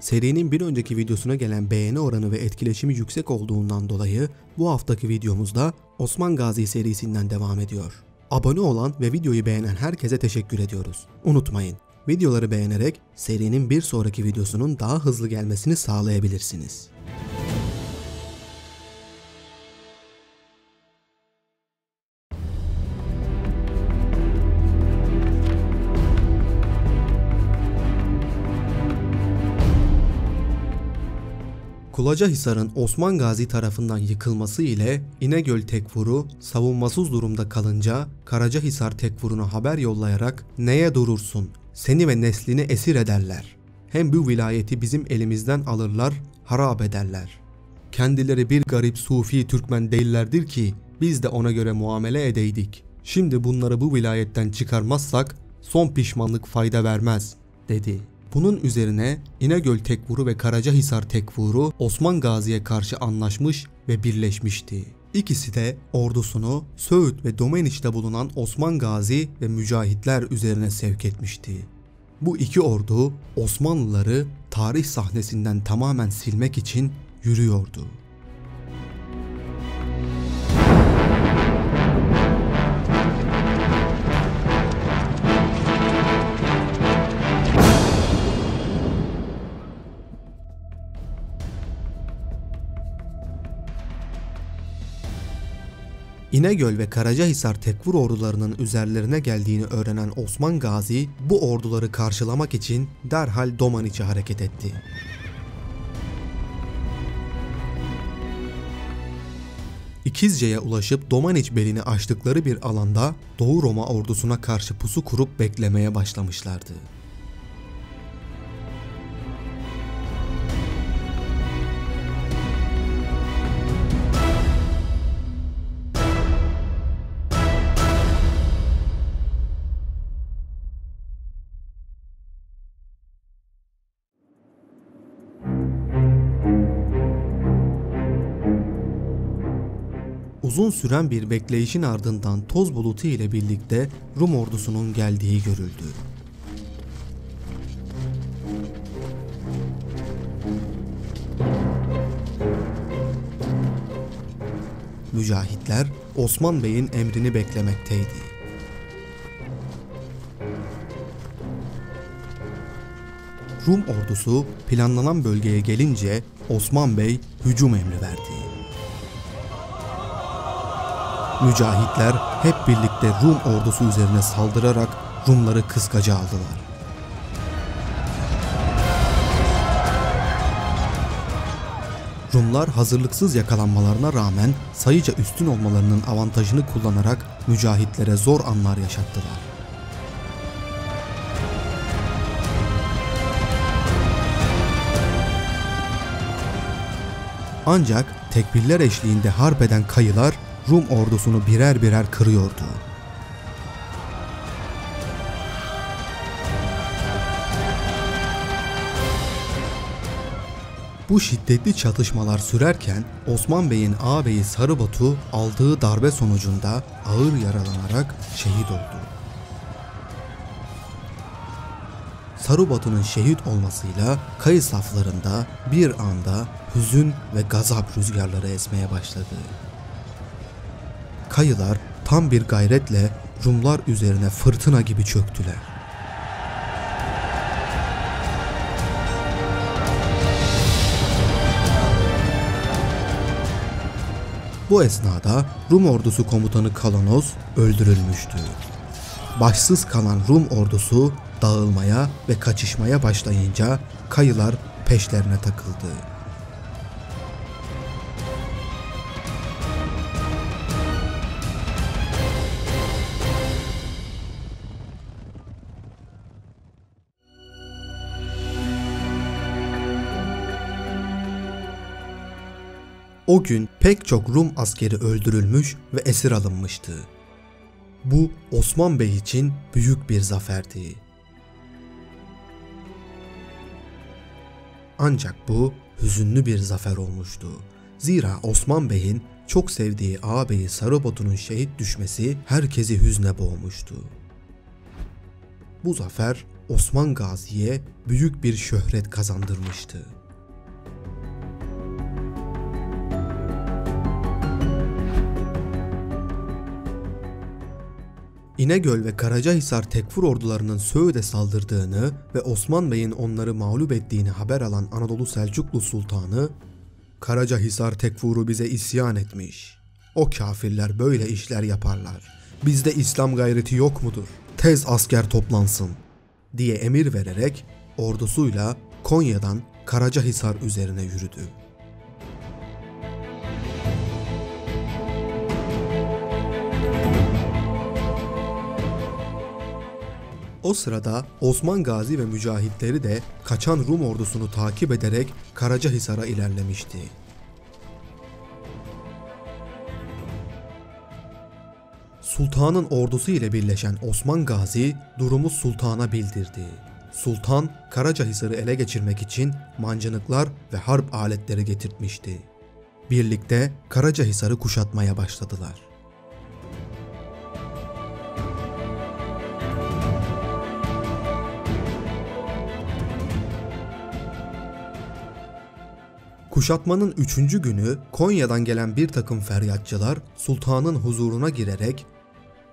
Serinin bir önceki videosuna gelen beğeni oranı ve etkileşimi yüksek olduğundan dolayı bu haftaki videomuzda Osman Gazi serisinden devam ediyor. Abone olan ve videoyu beğenen herkese teşekkür ediyoruz. Unutmayın, videoları beğenerek serinin bir sonraki videosunun daha hızlı gelmesini sağlayabilirsiniz. Kulacahisar'ın Osman Gazi tarafından yıkılması ile İnegöl Tekfuru savunmasız durumda kalınca Karacahisar Tekfuru'na haber yollayarak "Neye durursun? Seni ve neslini esir ederler. Hem bu vilayeti bizim elimizden alırlar, harap ederler. Kendileri bir garip Sufi Türkmen değillerdir ki biz de ona göre muamele edeydik. Şimdi bunları bu vilayetten çıkarmazsak son pişmanlık fayda vermez," dedi. Bunun üzerine İnegöl Tekfuru ve Karacahisar Tekfuru Osman Gazi'ye karşı anlaşmış ve birleşmişti. İkisi de ordusunu Söğüt ve Domaniç'te bulunan Osman Gazi ve mücahitler üzerine sevk etmişti. Bu iki ordu Osmanlıları tarih sahnesinden tamamen silmek için yürüyordu. İnegöl ve Karacahisar Tekfur ordularının üzerlerine geldiğini öğrenen Osman Gazi bu orduları karşılamak için derhal Domaniç'e hareket etti. İkizce'ye ulaşıp Domaniç belini aştıkları bir alanda Doğu Roma ordusuna karşı pusu kurup beklemeye başlamışlardı. Uzun süren bir bekleyişin ardından toz bulutu ile birlikte Rum ordusunun geldiği görüldü. Mücahitler Osman Bey'in emrini beklemekteydi. Rum ordusu planlanan bölgeye gelince Osman Bey hücum emri verdi. Mücahitler hep birlikte Rum ordusu üzerine saldırarak Rumları kıskaca aldılar. Rumlar hazırlıksız yakalanmalarına rağmen sayıca üstün olmalarının avantajını kullanarak mücahitlere zor anlar yaşattılar. Ancak tekbirler eşliğinde harp eden kayılar Rum ordusunu birer birer kırıyordu. Bu şiddetli çatışmalar sürerken Osman Bey'in ağabeyi Sarıbatu aldığı darbe sonucunda ağır yaralanarak şehit oldu. Sarıbatu'nun şehit olmasıyla Kayı saflarında bir anda hüzün ve gazap rüzgarları esmeye başladı. Kayılar tam bir gayretle Rumlar üzerine fırtına gibi çöktüler. Bu esnada Rum ordusu komutanı Kalanos öldürülmüştü. Başsız kalan Rum ordusu dağılmaya ve kaçışmaya başlayınca Kayılar peşlerine takıldı. O gün pek çok Rum askeri öldürülmüş ve esir alınmıştı. Bu Osman Bey için büyük bir zaferdi. Ancak bu hüzünlü bir zafer olmuştu. Zira Osman Bey'in çok sevdiği ağabeyi Sarıbatu'nun şehit düşmesi herkesi hüzne boğmuştu. Bu zafer Osman Gazi'ye büyük bir şöhret kazandırmıştı. İnegöl ve Karacahisar Tekfur ordularının Söğüt'e saldırdığını ve Osman Bey'in onları mağlup ettiğini haber alan Anadolu Selçuklu Sultanı, "Karacahisar Tekfur'u bize isyan etmiş. O kafirler böyle işler yaparlar. Bizde İslam gayreti yok mudur? Tez asker toplansın," diye emir vererek ordusuyla Konya'dan Karacahisar üzerine yürüdü. O sırada Osman Gazi ve mücahitleri de kaçan Rum ordusunu takip ederek Karacahisar'a ilerlemişti. Sultanın ordusu ile birleşen Osman Gazi durumu sultana bildirdi. Sultan Karacahisar'ı ele geçirmek için mancınıklar ve harp aletleri getirtmişti. Birlikte Karacahisar'ı kuşatmaya başladılar. Kuşatmanın 3. günü Konya'dan gelen bir takım feryatçılar sultanın huzuruna girerek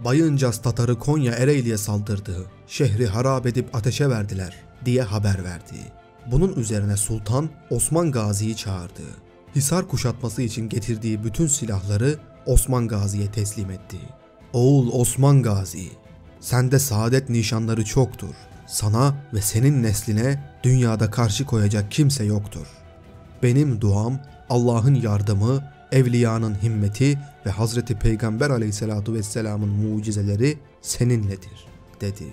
"Bayıncas Tatarı Konya Ereğli'ye saldırdı, şehri harap edip ateşe verdiler," diye haber verdi. Bunun üzerine sultan Osman Gazi'yi çağırdı. Hisar kuşatması için getirdiği bütün silahları Osman Gazi'ye teslim etti. "Oğul Osman Gazi, sende saadet nişanları çoktur. Sana ve senin nesline dünyada karşı koyacak kimse yoktur. Benim duam, Allah'ın yardımı, evliyanın himmeti ve Hazreti Peygamber aleyhissalatu vesselamın mucizeleri seninledir," dedi.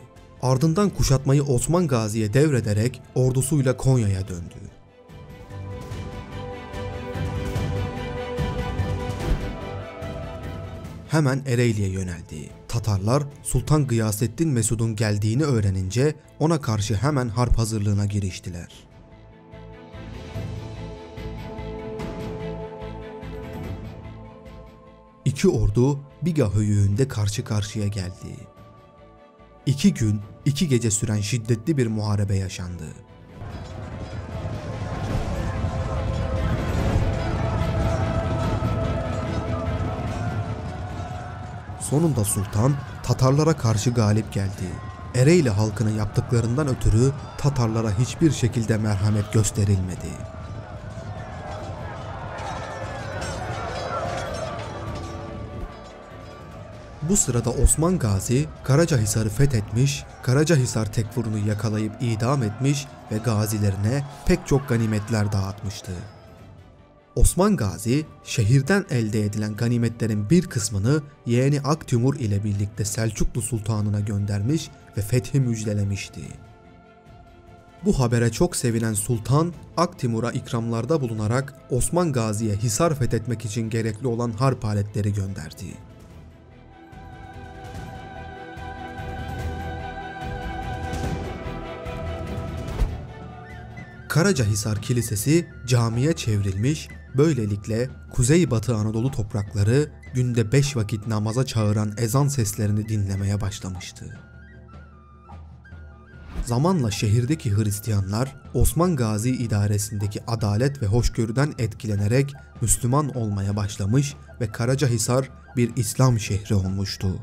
Ardından kuşatmayı Osman Gazi'ye devrederek ordusuyla Konya'ya döndü. Hemen Ereğli'ye yöneldi. Tatarlar Sultan Gıyasettin Mesud'un geldiğini öğrenince ona karşı hemen harp hazırlığına giriştiler. İki ordu Biga höyüğünde karşı karşıya geldi. 2 gün, 2 gece süren şiddetli bir muharebe yaşandı. Sonunda sultan Tatarlara karşı galip geldi. Ereğli halkının yaptıklarından ötürü Tatarlara hiçbir şekilde merhamet gösterilmedi. Bu sırada Osman Gazi Karacahisar'ı fethetmiş, Karacahisar Tekfur'unu yakalayıp idam etmiş ve gazilerine pek çok ganimetler dağıtmıştı. Osman Gazi şehirden elde edilen ganimetlerin bir kısmını yeğeni Aktimur ile birlikte Selçuklu Sultanı'na göndermiş ve fethi müjdelemişti. Bu habere çok sevinen sultan Aktimur'a ikramlarda bulunarak Osman Gazi'ye Hisar fethetmek için gerekli olan harp aletleri gönderdi. Karacahisar Kilisesi camiye çevrilmiş, böylelikle Kuzeybatı Anadolu toprakları günde 5 vakit namaza çağıran ezan seslerini dinlemeye başlamıştı. Zamanla şehirdeki Hristiyanlar Osman Gazi idaresindeki adalet ve hoşgörüden etkilenerek Müslüman olmaya başlamış ve Karacahisar bir İslam şehri olmuştu.